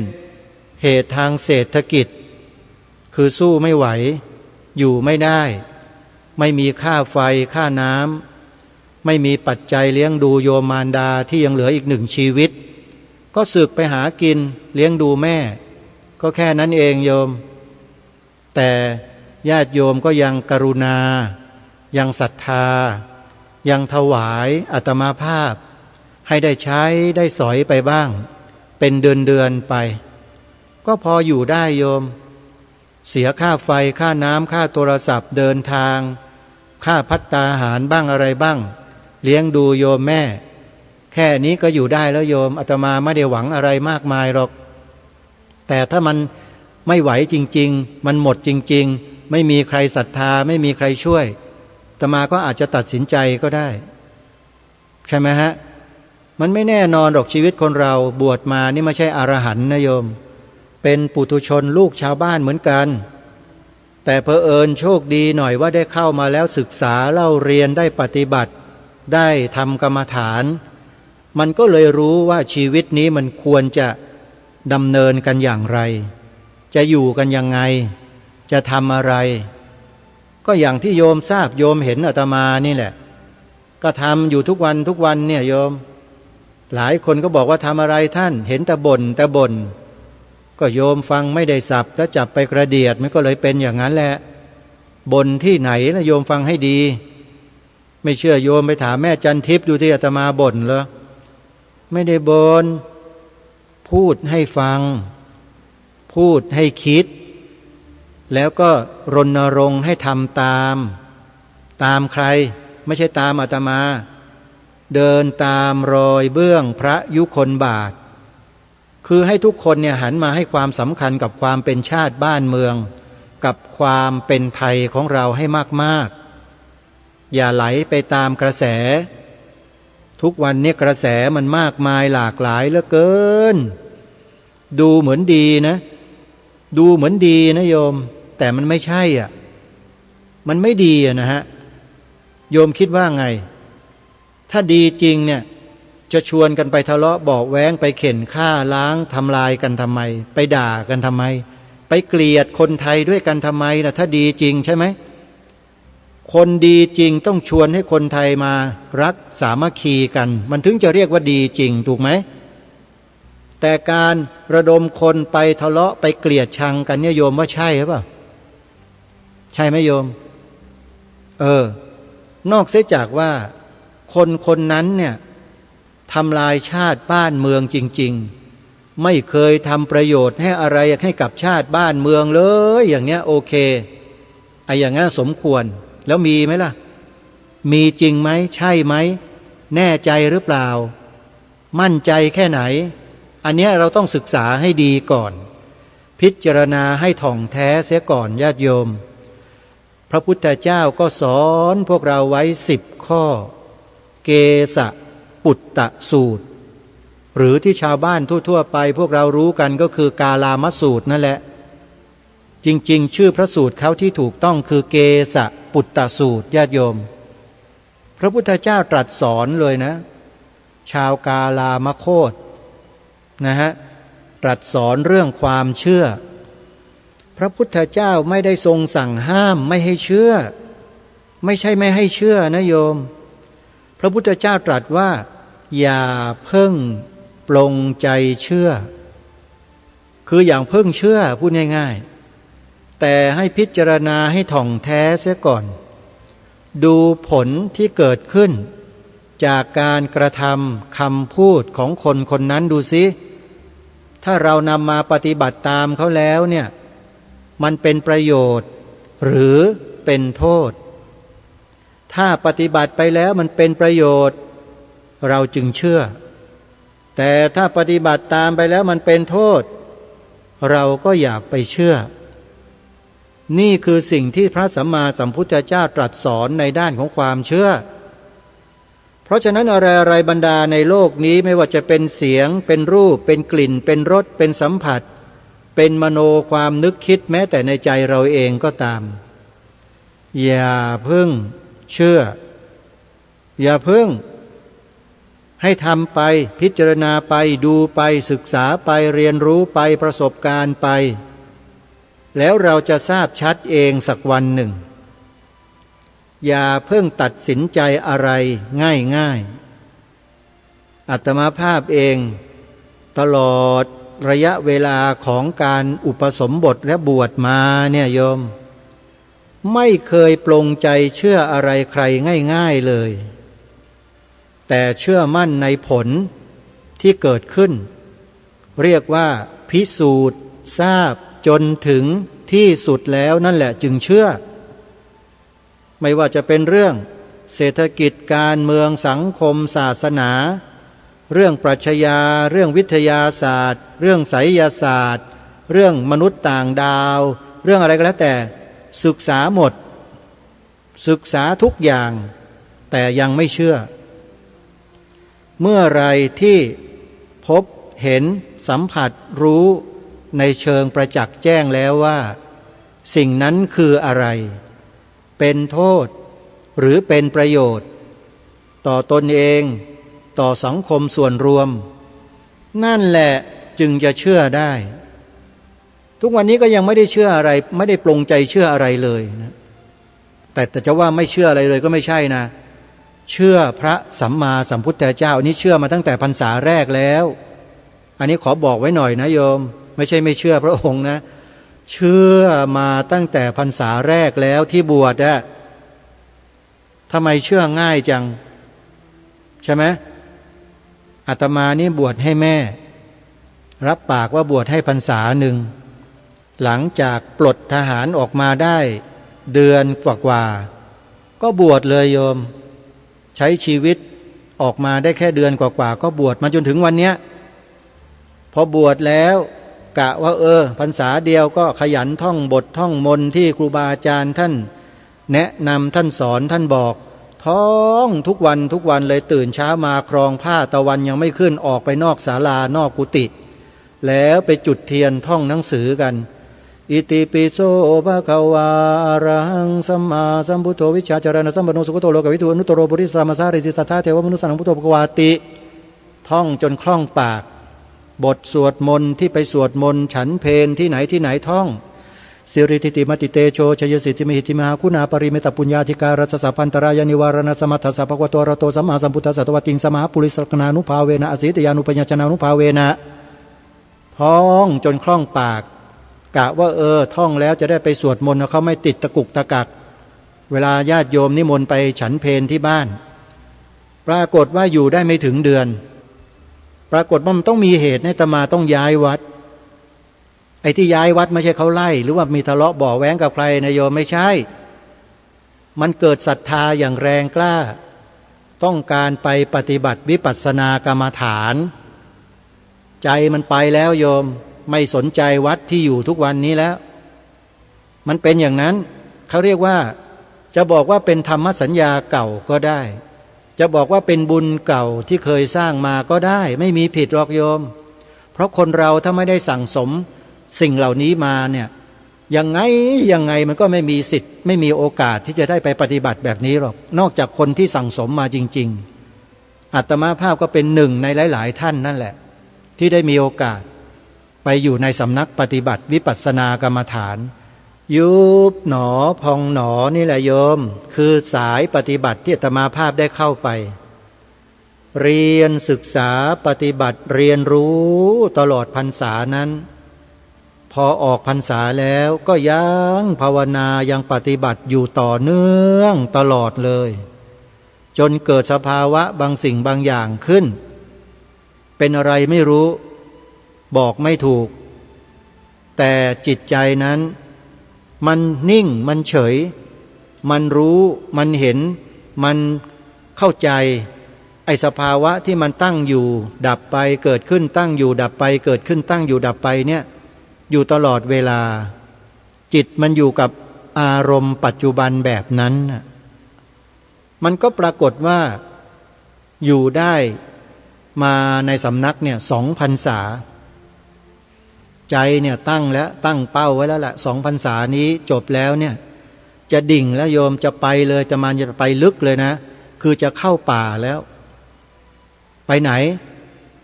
เหตุทางเศรษฐกิจคือสู้ไม่ไหวอยู่ไม่ได้ไม่มีค่าไฟค่าน้ำไม่มีปัจจัยเลี้ยงดูโยมมารดาที่ยังเหลืออีกหนึ่งชีวิตก็สึกไปหากินเลี้ยงดูแม่ก็แค่นั้นเองโยมแต่ญาติโยมก็ยังกรุณายังศรัทธายังถวายอาตมาภาพให้ได้ใช้ได้สอยไปบ้างเป็นเดือนไปก็พออยู่ได้โยมเสียค่าไฟค่าน้ำค่าโทรศัพท์เดินทางค่าภัตตาหารบ้างอะไรบ้างเลี้ยงดูโยมแม่แค่นี้ก็อยู่ได้แล้วโยมอาตมาไม่ได้หวังอะไรมากมายหรอกแต่ถ้ามันไม่ไหวจริงๆมันหมดจริงๆไม่มีใครศรัทธาไม่มีใครช่วยอาตมาก็อาจจะตัดสินใจก็ได้ใช่ไหมฮะมันไม่แน่นอนหรอกชีวิตคนเราบวชมานี่ไม่ใช่อรหันต์นะโยมเป็นปุถุชนลูกชาวบ้านเหมือนกันแต่เผอิญโชคดีหน่อยว่าได้เข้ามาแล้วศึกษาเล่าเรียนได้ปฏิบัติได้ทำกรรมฐานมันก็เลยรู้ว่าชีวิตนี้มันควรจะดำเนินกันอย่างไรจะอยู่กันยังไงจะทำอะไรก็อย่างที่โยมทราบโยมเห็นอาตมานี่แหละก็ทำอยู่ทุกวันเนี่ยโยมหลายคนก็บอกว่าทำอะไรท่านเห็นแต่บ่นก็โยมฟังไม่ได้สับแล้วจับไปกระเดียดมันก็เลยเป็นอย่างนั้นแหละบ่นที่ไหนนะโยมฟังให้ดีไม่เชื่อโยมไปถามแม่จันทิพย์ดูที่อาตมาบ่นเหรอไม่ได้บ่นพูดให้ฟังพูดให้คิดแล้วก็รณรงค์ให้ทำตามใครไม่ใช่ตามอาตมาเดินตามรอยเบื้องพระยุคลบาทคือให้ทุกคนเนี่ยหันมาให้ความสำคัญกับความเป็นชาติบ้านเมืองกับความเป็นไทยของเราให้มากๆอย่าไหลไปตามกระแสทุกวันนี้กระแสมันมากมายหลากหลายเหลือเกินดูเหมือนดีนะดูเหมือนดีนะโยมแต่มันไม่ใช่อ่ะมันไม่ดีนะฮะโยมคิดว่าไงถ้าดีจริงเนี่ยจะชวนกันไปทะเลาะเบาะแว้งไปเข็นฆ่าล้างทำลายกันทำไมไปด่ากันทำไมไปเกลียดคนไทยด้วยกันทำไมนะถ้าดีจริงใช่ไหมคนดีจริงต้องชวนให้คนไทยมารักสามัคคีกันมันถึงจะเรียกว่าดีจริงถูกไหมแต่การระดมคนไปทะเลาะไปเกลียดชังกันเนี่ยโยมว่าใช่หรือเปล่าใช่ไหมโยมนอกเสียจากว่าคนนั้นเนี่ยทำลายชาติบ้านเมืองจริงๆไม่เคยทำประโยชน์ให้อะไรให้กับชาติบ้านเมืองเลยอย่างเนี้ยโอเคไอ้อย่างนั้นสมควรแล้วมีไหมล่ะมีจริงไหมใช่ไหมแน่ใจหรือเปล่ามั่นใจแค่ไหนอันเนี้ยเราต้องศึกษาให้ดีก่อนพิจารณาให้ถ่องแท้เสียก่อนญาติโยมพระพุทธเจ้าก็สอนพวกเราไว้10 ข้อเกสะปุตตะสูตรหรือที่ชาวบ้านทั่วๆไปพวกเรารู้กันก็คือกาลามสูตรนั่นแหละจริงๆชื่อพระสูตรเขาที่ถูกต้องคือเกสะปุตตะสูตรญาติโยมพระพุทธเจ้าตรัสสอนเลยนะชาวกาลามโคตรนะฮะตรัสสอนเรื่องความเชื่อพระพุทธเจ้าไม่ได้ทรงสั่งห้ามไม่ให้เชื่อไม่ใช่ไม่ให้เชื่อนะโยมพระพุทธเจ้าตรัสว่าอย่าเพิ่งปลงใจเชื่อคืออย่างเพิ่งเชื่อพูดง่ายๆ แต่ให้พิจารณาให้ถ่องแท้เสียก่อนดูผลที่เกิดขึ้นจากการกระทำคำพูดของคนคนนั้นดูสิถ้าเรานำมาปฏิบัติตามเขาแล้วเนี่ยมันเป็นประโยชน์หรือเป็นโทษถ้าปฏิบัติไปแล้วมันเป็นประโยชน์เราจึงเชื่อแต่ถ้าปฏิบัติตามไปแล้วมันเป็นโทษเราก็อย่าไปเชื่อนี่คือสิ่งที่พระสัมมาสัมพุทธเจ้าตรัสสอนในด้านของความเชื่อเพราะฉะนั้นอะไรบรรดาในโลกนี้ไม่ว่าจะเป็นเสียงเป็นรูปเป็นกลิ่นเป็นรสเป็นสัมผัสเป็นมโนความนึกคิดแม้แต่ในใจเราเองก็ตามอย่าเพิ่งเชื่ออย่าเพิ่งให้ทำไปพิจารณาไปดูไปศึกษาไปเรียนรู้ไปประสบการณ์ไปแล้วเราจะทราบชัดเองสักวันหนึ่งอย่าเพิ่งตัดสินใจอะไรง่ายๆอาตมาภาพเองตลอดระยะเวลาของการอุปสมบทและบวชมาเนี่ยโยมไม่เคยปลงใจเชื่ออะไรใครง่ายๆเลยแต่เชื่อมั่นในผลที่เกิดขึ้นเรียกว่าพิสูจน์ทราบจนถึงที่สุดแล้วนั่นแหละจึงเชื่อไม่ว่าจะเป็นเรื่องเศรษฐกิจการเมืองสังคมศาสนาเรื่องปรัชญาเรื่องวิทยาศาสตร์เรื่องไสยศาสตร์เรื่องมนุษย์ต่างดาวเรื่องอะไรก็แล้วแต่ศึกษาหมดศึกษาทุกอย่างแต่ยังไม่เชื่อเมื่อไรที่พบเห็นสัมผัสรู้ในเชิงประจักษ์แจ้งแล้วว่าสิ่งนั้นคืออะไรเป็นโทษหรือเป็นประโยชน์ต่อตนเองต่อสังคมส่วนรวมนั่นแหละจึงจะเชื่อได้ทุกวันนี้ก็ยังไม่ได้เชื่ออะไรไม่ได้ปลงใจเชื่ออะไรเลยนะแต่จะว่าไม่เชื่ออะไรเลยก็ไม่ใช่นะเชื่อพระสัมมาสัมพุทธเจ้านี่เชื่อมาตั้งแต่พรรษาแรกแล้วอันนี้ขอบอกไว้หน่อยนะโยมไม่ใช่ไม่เชื่อพระองค์นะเชื่อมาตั้งแต่พรรษาแรกแล้วที่บวชอะทำไมเชื่อง่ายจังใช่ไหมอาตมานี่บวชให้แม่รับปากว่าบวชให้พรรษาหนึ่งหลังจากปลดทหารออกมาได้เดือนกว่าก็บวชเลยโยมใช้ชีวิตออกมาได้แค่เดือนกว่าก็บวชมาจนถึงวันเนี้ยพอบวชแล้วกะว่าพรรษาเดียวก็ขยันท่องบทท่องมนต์ที่ครูบาอาจารย์ท่านแนะนำท่านสอนท่านบอกท่องทุกวันเลยตื่นเช้ามาครองผ้าตะวันยังไม่ขึ้นออกไปนอกศาลานอกกุฏิแล้วไปจุดเทียนท่องหนังสือกันอิติปิโสภะคะวาอะระหังสัมมาสัมพุทโธวิชชาจารณะสัมปันโนสุขโตโลกวิทูอนุตตโรปุริสรามาสาริติสัทธาเทวมนุสสังพุทโธภควาติท่องจนคล่องปากบทสวดมนต์ที่ไปสวดมนต์ฉันเพลที่ไหนท่องสิริติติมติเตโชชยสิทธิมหิติมหาคุณาปริเมตปุญญาธิการัสสะพันตรายานิวารณสมัทธสัพพะโตระโตสัมมาสัมพุทธัสสะตวติงสมหปุริสกนานุภาเวนะอสิตยานุปัญญชนานุภาเวนะท่องจนคล่องปากกะว่าท่องแล้วจะได้ไปสวดมนต์เขาไม่ติดตะกุกตะกักเวลาญาติโยมนิมนต์ไปฉันเพลที่บ้านปรากฏว่าอยู่ได้ไม่ถึงเดือนปรากฏว่ามันต้องมีเหตุให้อาตมาต้องย้ายวัดไอ้ที่ย้ายวัดไม่ใช่เขาไล่หรือว่ามีทะเลาะเบาะแว้งกับใครนะโยมไม่ใช่มันเกิดศรัทธาอย่างแรงกล้าต้องการไปปฏิบัติวิปัสสนากรรมฐานใจมันไปแล้วโยมไม่สนใจวัดที่อยู่ทุกวันนี้แล้วมันเป็นอย่างนั้นเขาเรียกว่าจะบอกว่าเป็นธรรมสัญญาเก่าก็ได้จะบอกว่าเป็นบุญเก่าที่เคยสร้างมาก็ได้ไม่มีผิดหรอกโยมเพราะคนเราถ้าไม่ได้สั่งสมสิ่งเหล่านี้มาเนี่ยยังไงมันก็ไม่มีสิทธิ์ไม่มีโอกาสที่จะได้ไปปฏิบัติแบบนี้หรอกนอกจากคนที่สั่งสมมาจริงๆอาตมาภาพก็เป็นหนึ่งในหลายๆท่านนั่นแหละที่ได้มีโอกาสไปอยู่ในสำนักปฏิบัติวิปัสสนากรรมฐานยุบหนอพองหนอนี่แหละโยมคือสายปฏิบัติที่อาตมาภาพได้เข้าไปเรียนศึกษาปฏิบัติเรียนรู้ตลอดพรรษานั้น พอออกพรรษาแล้วก็ยังภาวนายังปฏิบัติอยู่ต่อเนื่องตลอดเลยจนเกิดสภาวะบางสิ่งบางอย่างขึ้นเป็นอะไรไม่รู้บอกไม่ถูกแต่จิตใจนั้นมันนิ่งมันเฉยมันรู้มันเห็นมันเข้าใจไอ้สภาวะที่มันตั้งอยู่ดับไปเกิดขึ้นตั้งอยู่ดับไปเกิดขึ้นตั้งอยู่ดับไปเนี่ยอยู่ตลอดเวลาจิตมันอยู่กับอารมณ์ปัจจุบันแบบนั้นมันก็ปรากฏว่าอยู่ได้มาในสำนักเนี่ย2 พรรษาใจเนี่ยตั้งแล้วตั้งเป้าไว้แล้วแหละ2 พรรษานี้จบแล้วเนี่ยจะดิ่งแล้วโยมจะไปเลยจะไปลึกเลยนะคือจะเข้าป่าแล้วไปไหน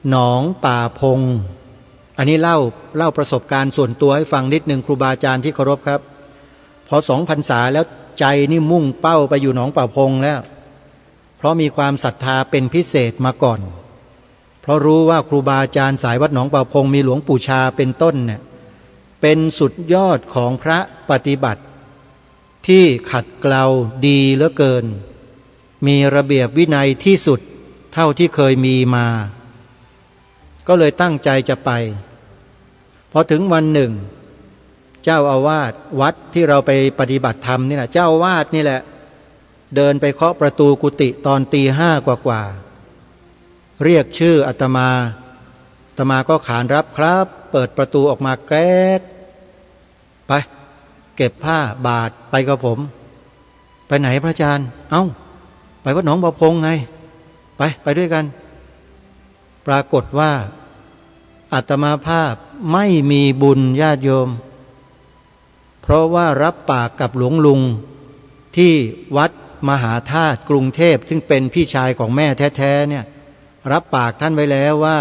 หนองป่าพงอันนี้เล่าประสบการณ์ส่วนตัวให้ฟังนิดนึงครูบาอาจารย์ที่เคารพครับพอ2 พรรษาแล้วใจนี่มุ่งเป้าไปอยู่หนองป่าพงแล้วเพราะมีความศรัทธาเป็นพิเศษมาก่อนเพราะรู้ว่าครูบาอาจารย์สายวัดหนองป่าพงมีหลวงปู่ชาเป็นต้นเนี่ยเป็นสุดยอดของพระปฏิบัติที่ขัดเกลาดีเหลือเกินมีระเบียบวินัยที่สุดเท่าที่เคยมีมาก็เลยตั้งใจจะไปพอถึงวันหนึ่งเจ้าอาวาสวัดที่เราไปปฏิบัติธรรมนี่แหละเจ้าอาวาสนี่แหละเดินไปเคาะประตูกุฏิตอนตี 5กว่าเรียกชื่ออาตมาก็ขานรับครับเปิดประตูออกมาแกรดไปเก็บผ้าบาทไปกับผมไปไหนพระอาจารย์เอ้าไปวัดหนองบ่อพงไงไปด้วยกันปรากฏว่าอาตมาภาพไม่มีบุญญาติโยมเพราะว่ารับปากกับหลวงลุงที่วัดมหาธาตุกรุงเทพซึ่งเป็นพี่ชายของแม่แท้ๆเนี่ยรับปากท่านไว้แล้วว่า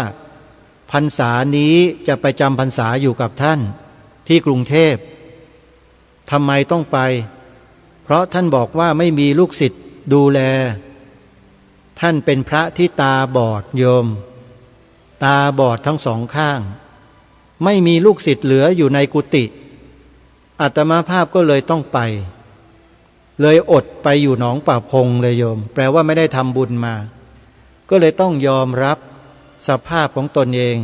พรรษานี้จะไปจำพรรษาอยู่กับท่านที่กรุงเทพทำไมต้องไปเพราะท่านบอกว่าไม่มีลูกศิษย์ดูแลท่านเป็นพระที่ตาบอดโยมตาบอดทั้ง2 ข้างไม่มีลูกศิษย์เหลืออยู่ในกุฏิอาตมาภาพก็เลยต้องไปเลยอดไปอยู่หนองป่าพงเลยโยมแปลว่าไม่ได้ทำบุญมาก็เลยต้องยอมรับสภาพของตนเอง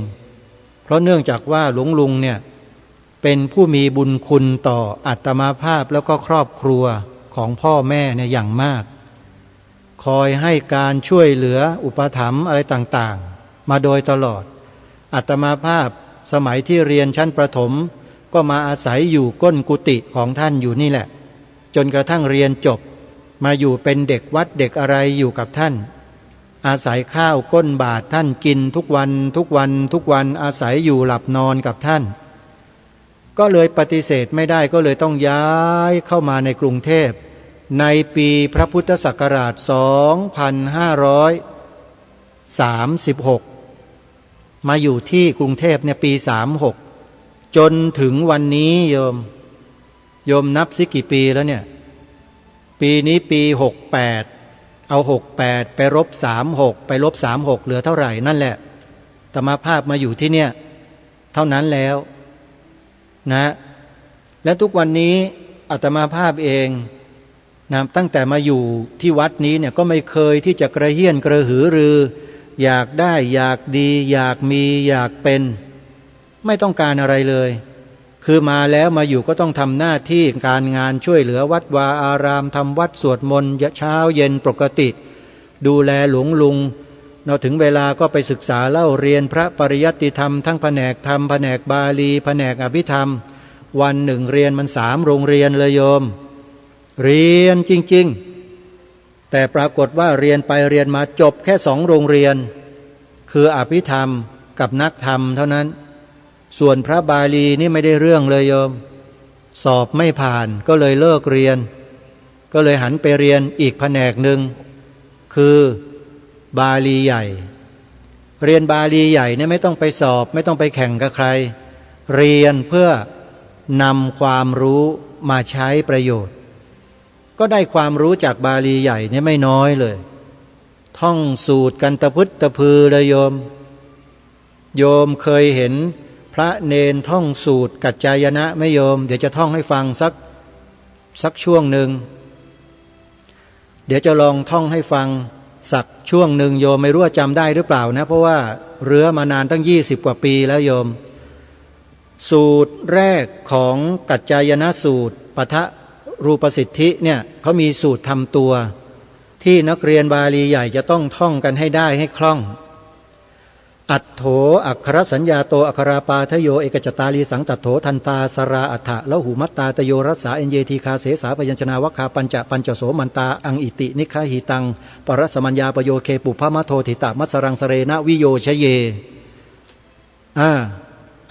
เพราะเนื่องจากว่าหลวงลุงเนี่ยเป็นผู้มีบุญคุณต่ออาตมาภาพแล้วก็ครอบครัวของพ่อแม่เนี่ยอย่างมากคอยให้การช่วยเหลืออุปถัมภ์อะไรต่างๆมาโดยตลอดอาตมาภาพสมัยที่เรียนชั้นประถมก็มาอาศัยอยู่ก้นกุฏิของท่านอยู่นี่แหละจนกระทั่งเรียนจบมาอยู่เป็นเด็กวัดเด็กอะไรอยู่กับท่านอาศัยข้าวก้นบาทท่านกินทุกวันอาศัยอยู่หลับนอนกับท่านก็เลยปฏิเสธไม่ได้ก็เลยต้องย้ายเข้ามาในกรุงเทพในปีพระพุทธศักราช2536มาอยู่ที่กรุงเทพเนี่ยปี36จนถึงวันนี้โยมนับสิกี่ปีแล้วเนี่ยปีนี้ปี68เอา68ไปลบ36ไปลบ36เหลือเท่าไหร่นั่นแหละอาตมาภาพมาอยู่ที่เนี่ยเท่านั้นแล้วนะและทุกวันนี้อาตมาภาพเองนะตั้งแต่มาอยู่ที่วัดนี้เนี่ยก็ไม่เคยที่จะกระเฮี้ยนกระหือรืออยากได้อยากดีอยากมีอยากเป็นไม่ต้องการอะไรเลยคือมาแล้วมาอยู่ก็ต้องทำหน้าที่การงานช่วยเหลือวัดวาอารามทำวัดสวดมนต์เช้าเย็นปกติดูแลหลวงลุงเราถึงเวลาก็ไปศึกษาเล่าเรียนพระปริยัติธรรมทั้งแผนกธรรมแผนกบาลีแผนกอภิธรรมวันหนึ่งเรียนมัน3 โรงเรียนเลยโยมเรียนจริงๆแต่ปรากฏว่าเรียนไปเรียนมาจบแค่2 โรงเรียนคืออภิธรรมกับนักธรรมเท่านั้นส่วนพระบาลีนี่ไม่ได้เรื่องเลยโยมสอบไม่ผ่านก็เลยเลิกเรียนก็เลยหันไปเรียนอีกแผนกหนึ่งคือบาลีใหญ่เรียนบาลีใหญ่เนี่ยไม่ต้องไปสอบไม่ต้องไปแข่งกับใครเรียนเพื่อนำความรู้มาใช้ประโยชน์ก็ได้ความรู้จากบาลีใหญ่เนี่ยไม่น้อยเลยท่องสูตรกันตะพึดตะพือเลยโยมเคยเห็น พระเนนท่องสูตรกัจจายนะไม่โยมเดี๋ยวจะท่องให้ฟังสักช่วงหนึ่งเดี๋ยวจะลองท่องให้ฟังสักช่วงหนึ่งโยมไม่รู้ว่าจำได้หรือเปล่านะเพราะว่าเรื้อมานานตั้ง20 กว่าปีแล้วโยมสูตรแรกของกัจจายนะสูตรปทะรูปสิทธิเนี่ยเขามีสูตรทำตัวที่นักเรียนบาลีใหญ่จะต้องท่องกันให้ได้ให้คล่องอัตโถอักขรสัญญาโตอัคราปาทโยเอกจตาลีสังตัตโถทันตาสราอัฏฐะละหูมัตตาตโยรัสสาเอนเยทีคาเสสาพยัญชนาวัคคาปัญจโสมันตาอังอิตินิคาหิตังปรสมัญญาปโยเคปุพพมะโทถิตามัสรังสเรนะวิโยชเย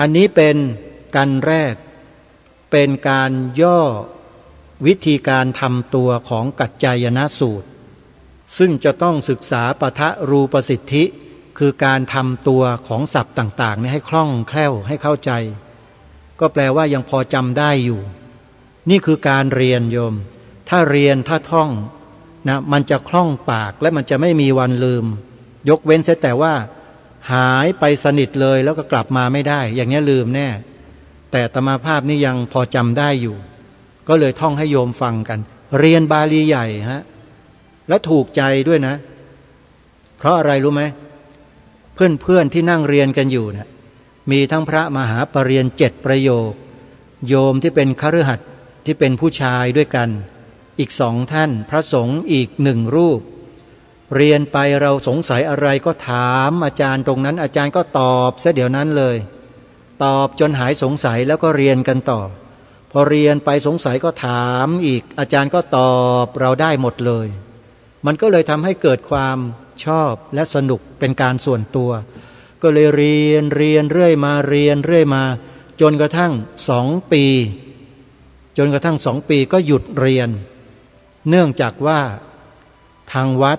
อันนี้เป็นกันแรกเป็นการย่อวิธีการทำตัวของกัจจายนะสูตรซึ่งจะต้องศึกษาปทะรูปสิทธิคือการทำตัวของศัพท์ต่างๆให้คล่องแคล่วให้เข้าใจก็แปลว่ายังพอจำได้อยู่นี่คือการเรียนโยมถ้าเรียนถ้าท่องนะมันจะคล่องปากและมันจะไม่มีวันลืมยกเว้นเสียแต่ว่าหายไปสนิทเลยแล้วก็กลับมาไม่ได้อย่างนี้ลืมแน่แต่อาตมาภาพนี่ยังพอจำได้อยู่ก็เลยท่องให้โยมฟังกันเรียนบาลีใหญ่ฮะและถูกใจด้วยนะเพราะอะไรรู้ไหมเพื่อนๆที่นั่งเรียนกันอยู่นะมีทั้งพระมหาปรริญญา7 ประโยคโยมที่เป็นคฤหัสถ์ที่เป็นผู้ชายด้วยกันอีก2 ท่านพระสงฆ์อีก1 รูปเรียนไปเราสงสัยอะไรก็ถามอาจารย์ตรงนั้นอาจารย์ก็ตอบซะเดี๋ยวนั้นเลยตอบจนหายสงสัยแล้วก็เรียนกันต่อพอเรียนไปสงสัยก็ถามอีกอาจารย์ก็ตอบเราได้หมดเลยมันก็เลยทำให้เกิดความชอบและสนุกเป็นการส่วนตัวก็เลยเรียนเรื่อยมาเรียนเรื่อยมาจนกระทั่ง2 ปีก็หยุดเรียนเนื่องจากว่าทางวัด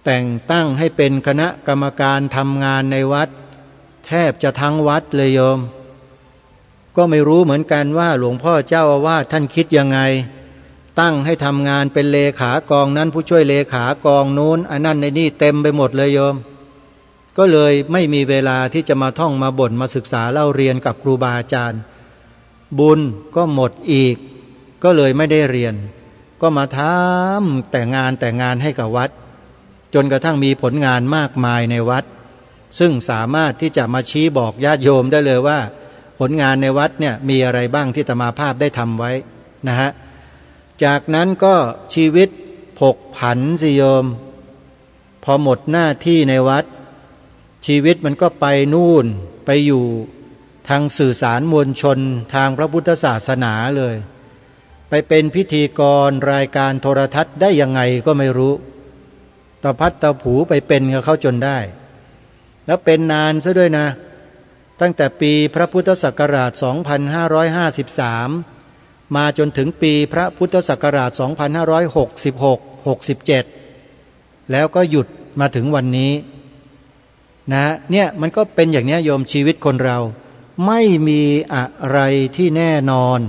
แต่งตั้งให้เป็นคณะกรรมการทำงานในวัดแทบจะทั้งวัดเลยโยมก็ไม่รู้เหมือนกันว่าหลวงพ่อเจ้าอาวาสท่านคิดยังไงตั้งให้ทำงานเป็นเลขากองนั้นผู้ช่วยเลขากองนู้นอันนั้นในนี่เต็มไปหมดเลยโยมก็เลยไม่มีเวลาที่จะมาท่องมาบ่นมาศึกษาเล่าเรียนกับครูบาอาจารย์บุญก็หมดอีกก็เลยไม่ได้เรียนก็มาทำแต่งานให้กับวัดจนกระทั่งมีผลงานมากมายในวัดซึ่งสามารถที่จะมาชี้บอกญาติโยมได้เลยว่าผลงานในวัดเนี่ยมีอะไรบ้างที่อาตมาภาพได้ทำไว้นะฮะจากนั้นก็ชีวิตผกผันสิโยมพอหมดหน้าที่ในวัดชีวิตมันก็ไปนู่นไปอยู่ทางสื่อสารมวลชนทางพระพุทธศาสนาเลยไปเป็นพิธีกรรายการโทรทัศน์ได้ยังไงก็ไม่รู้ตะพัดตะผูไปเป็นกับเขาจนได้แล้วเป็นนานซะด้วยนะตั้งแต่ปีพระพุทธศักราช 2553 มาจนถึงปีพระพุทธศักราช 2566-67 แล้วก็หยุดมาถึงวันนี้นะเนี่ยมันก็เป็นอย่างนี้โยมชีวิตคนเราไม่มีอะไรที่แน่นอน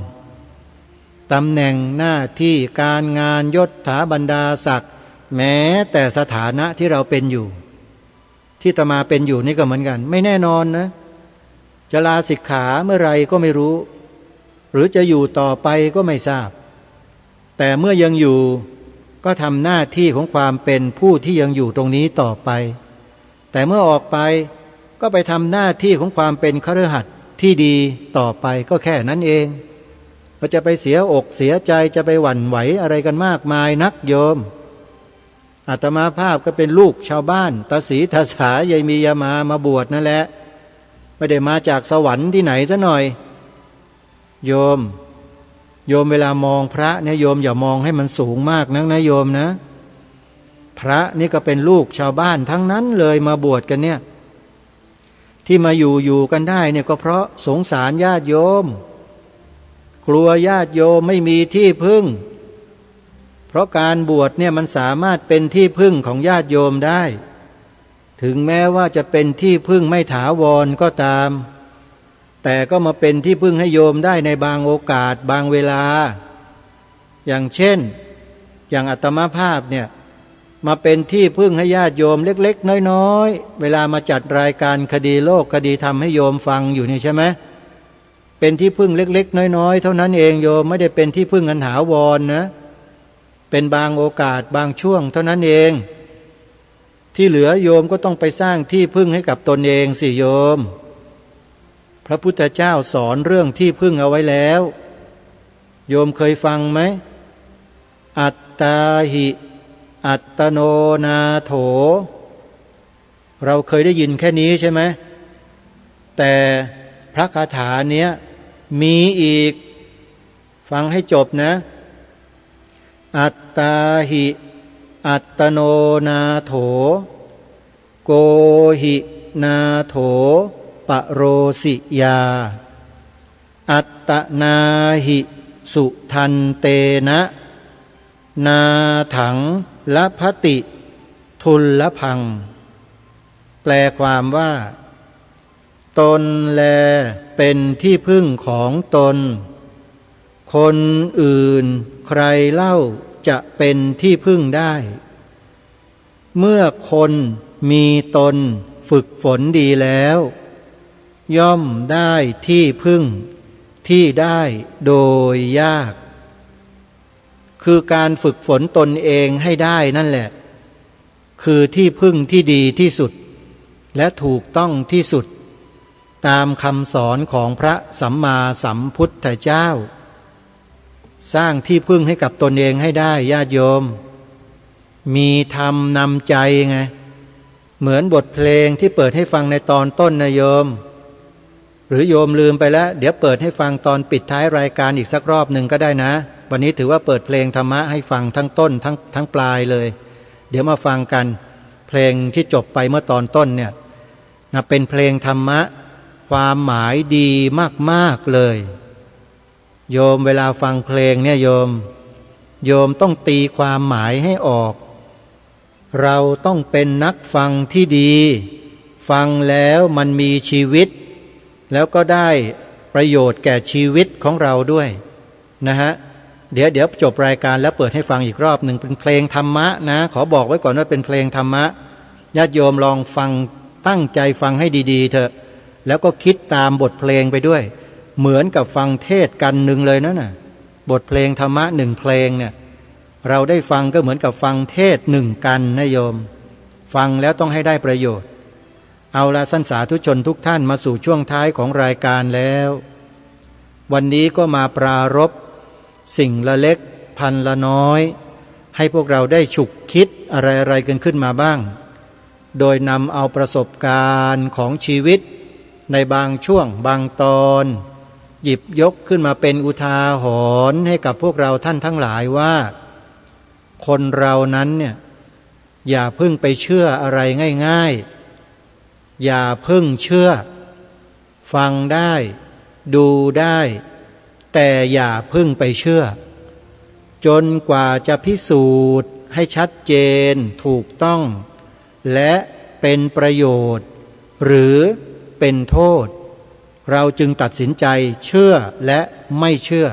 ตำแหน่งหน้าที่การงานยศถาบรรดาศักดิ์แม้แต่สถานะที่เราเป็นอยู่ที่อาตมาเป็นอยู่นี่ก็เหมือนกันไม่แน่นอนนะจะลาสิกขาเมื่อไรก็ไม่รู้หรือจะอยู่ต่อไปก็ไม่ทราบแต่เมื่อยังอยู่ก็ทำหน้าที่ของความเป็นผู้ที่ยังอยู่ตรงนี้ต่อไปแต่เมื่อออกไปก็ไปทำหน้าที่ของความเป็นคฤหัสถ์ที่ดีต่อไปก็แค่นั้นเองก็จะไปเสียอกเสียใจจะไปหวั่นไหวอะไรกันมากมายนักโยมอาตมาภาพก็เป็นลูกชาวบ้านตาสีตาสายายมียามาบวชนั่นแหละไม่ได้มาจากสวรรค์ที่ไหนซะหน่อยโยมเวลามองพระเนี่ยโยมอย่ามองให้มันสูงมากนักนะโยมนะพระนี่ก็เป็นลูกชาวบ้านทั้งนั้นเลยมาบวชกันเนี่ยที่มาอยู่กันได้เนี่ยก็เพราะสงสารญาติโยมกลัวญาติโยมไม่มีที่พึ่งเพราะการบวชเนี่ยมันสามารถเป็นที่พึ่งของญาติโยมได้ถึงแม้ว่าจะเป็นที่พึ่งไม่ถาวรก็ตามแต่ก็มาเป็นที่พึ่งให้โยมได้ในบางโอกาสบางเวลาอย่างเช่นอย่างอาตมาภาพเนี่ย มาเป็นที่พึ่งให้ญาติโยมเล็กๆน้อยๆเวลามาจัดรายการคดีโลกคดีธรรมให้โยมฟังอยู่นี่ใช่ไหมเป็นที่พึ่งเล็กๆน้อยๆเท่านั้นเองโยมไม่ได้เป็นที่พึ่งอันถาวรนะเป็นบางโอกาสบางช่วงเท่านั้นเองที่เหลือโยมก็ต้องไปสร้างที่พึ่งให้กับตนเองสิโยมพระพุทธเจ้าสอนเรื่องที่พึ่งเอาไว้แล้วโยมเคยฟังไหมอัตตาหิอัตโนนาโถเราเคยได้ยินแค่นี้ใช่ไหมแต่พระคาถาเนี้ยมีอีกฟังให้จบนะอัตตาหิอัตโนนาโถโกหินาโถปโรสิยาอัตตนาหิสุทันเตนะนาถังละพติทุลละพังแปลความว่าตนแลเป็นที่พึ่งของตนคนอื่นใครเล่าจะเป็นที่พึ่งได้เมื่อคนมีตนฝึกฝนดีแล้วย่อมได้ที่พึ่งที่ได้โดยยากคือการฝึกฝนตนเองให้ได้นั่นแหละคือที่พึ่งที่ดีที่สุดและถูกต้องที่สุดตามคำสอนของพระสัมมาสัมพุทธเจ้าสร้างที่พึ่งให้กับตนเองให้ได้ญาติโยมมีธรรมนำใจไงเหมือนบทเพลงที่เปิดให้ฟังในตอนต้นนะโยมหรือโยมลืมไปแล้วเดี๋ยวเปิดให้ฟังตอนปิดท้ายรายการอีกสักรอบหนึ่งก็ได้นะวันนี้ถือว่าเปิดเพลงธรรมะให้ฟังทั้งต้นทั้งปลายเลยเดี๋ยวมาฟังกันเพลงที่จบไปเมื่อตอนต้นเนี่ยนะเป็นเพลงธรรมะความหมายดีมากๆเลยโยมเวลาฟังเพลงเนี่ยโยมต้องตีความหมายให้ออกเราต้องเป็นนักฟังที่ดีฟังแล้วมันมีชีวิตแล้วก็ได้ประโยชน์แก่ชีวิตของเราด้วยนะฮะเดี๋ยวจบรายการแล้วเปิดให้ฟังอีกรอบหนึ่งเป็นเพลงธรรมะนะขอบอกไว้ก่อนว่าเป็นเพลงธรรมะญาติโยมลองฟังตั้งใจฟังให้ดีๆเถอะแล้วก็คิดตามบทเพลงไปด้วยเหมือนกับฟังเทศกันหนึ่งเลยนะน่ะบทเพลงธรรมะหนึ่งเพลงเนี่ยเราได้ฟังก็เหมือนกับฟังเทศหนึ่งกันนะโยมฟังแล้วต้องให้ได้ประโยชน์เอาละท่านสาธุชนทุกท่านมาสู่ช่วงท้ายของรายการแล้ววันนี้ก็มาปรารภสิ่งละเล็กพันละน้อยให้พวกเราได้ฉุกคิดอะไรๆกันขึ้นมาบ้างโดยนำเอาประสบการณ์ของชีวิตในบางช่วงบางตอนหยิบยกขึ้นมาเป็นอุทาหรณ์ให้กับพวกเราท่านทั้งหลายว่าคนเรานั้นเนี่ยอย่าเพิ่งไปเชื่ออะไรง่ายๆอย่าเพิ่งเชื่อฟังได้ดูได้แต่อย่าเพิ่งไปเชื่อจนกว่าจะพิสูจน์ให้ชัดเจนถูกต้องและเป็นประโยชน์หรือเป็นโทษเราจึงตัดสินใจเชื่อและไม่เชื่อ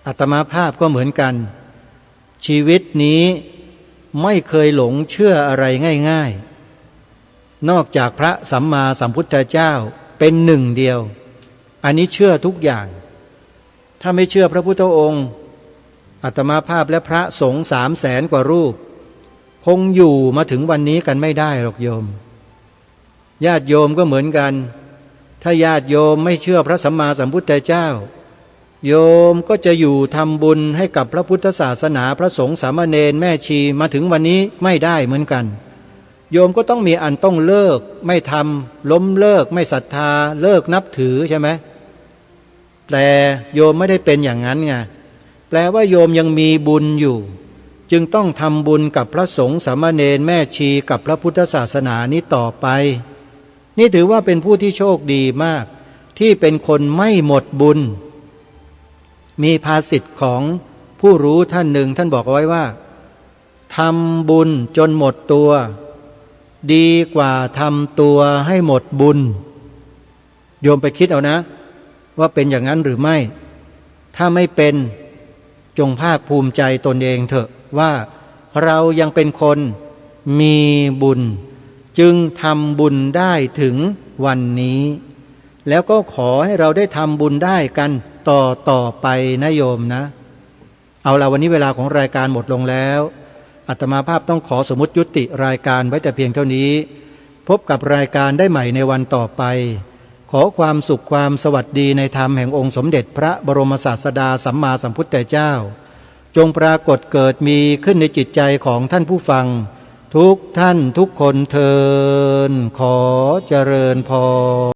อาตมาภาพก็เหมือนกันชีวิตนี้ไม่เคยหลงเชื่ออะไรง่ายๆนอกจากพระสัมมาสัมพุทธเจ้าเป็นหนึ่งเดียวอันนี้เชื่อทุกอย่างถ้าไม่เชื่อพระพุทธองค์อาตมาภาพและพระสงฆ์300,000 กว่ารูปคงอยู่มาถึงวันนี้กันไม่ได้หรอกโยมญาติโยมก็เหมือนกันถ้าญาติโยมไม่เชื่อพระสัมมาสัมพุทธเจ้าโยมก็จะอยู่ทำบุญให้กับพระพุทธศาสนาพระสงฆ์สามเณรแม่ชีมาถึงวันนี้ไม่ได้เหมือนกันโยมก็ต้องมีอันต้องเลิกไม่ทำล้มเลิกไม่ศรัทธาเลิกนับถือใช่ไหมแต่โยมไม่ได้เป็นอย่างนั้นไงแปลว่าโยมยังมีบุญอยู่จึงต้องทำบุญกับพระสงฆ์สามเณรแม่ชีกับพระพุทธศาสนานี้ต่อไปนี่ถือว่าเป็นผู้ที่โชคดีมากที่เป็นคนไม่หมดบุญมีภาษิตของผู้รู้ท่านหนึ่งท่านบอกเอาไว้ว่าทำบุญจนหมดตัวดีกว่าทำตัวให้หมดบุญโยมไปคิดเอานะว่าเป็นอย่างนั้นหรือไม่ถ้าไม่เป็นจงภาคภูมิใจตนเองเถอะว่า เรายังเป็นคนมีบุญจึงทำบุญได้ถึงวันนี้แล้วก็ขอให้เราได้ทำบุญได้กันต่อไปนะโยมนะเอาละวันนี้เวลาของรายการหมดลงแล้วอาตมาภาพต้องขอสมมุติยุติรายการไว้แต่เพียงเท่านี้พบกับรายการได้ใหม่ในวันต่อไปขอความสุขความสวัสดีในธรรมแห่งองค์สมเด็จพระบรมศาสดาสัมมาสัมพุทธเจ้าจงปรากฏเกิดมีขึ้นในจิตใจของท่านผู้ฟังทุกท่านทุกคนเทอญขอเจริญพร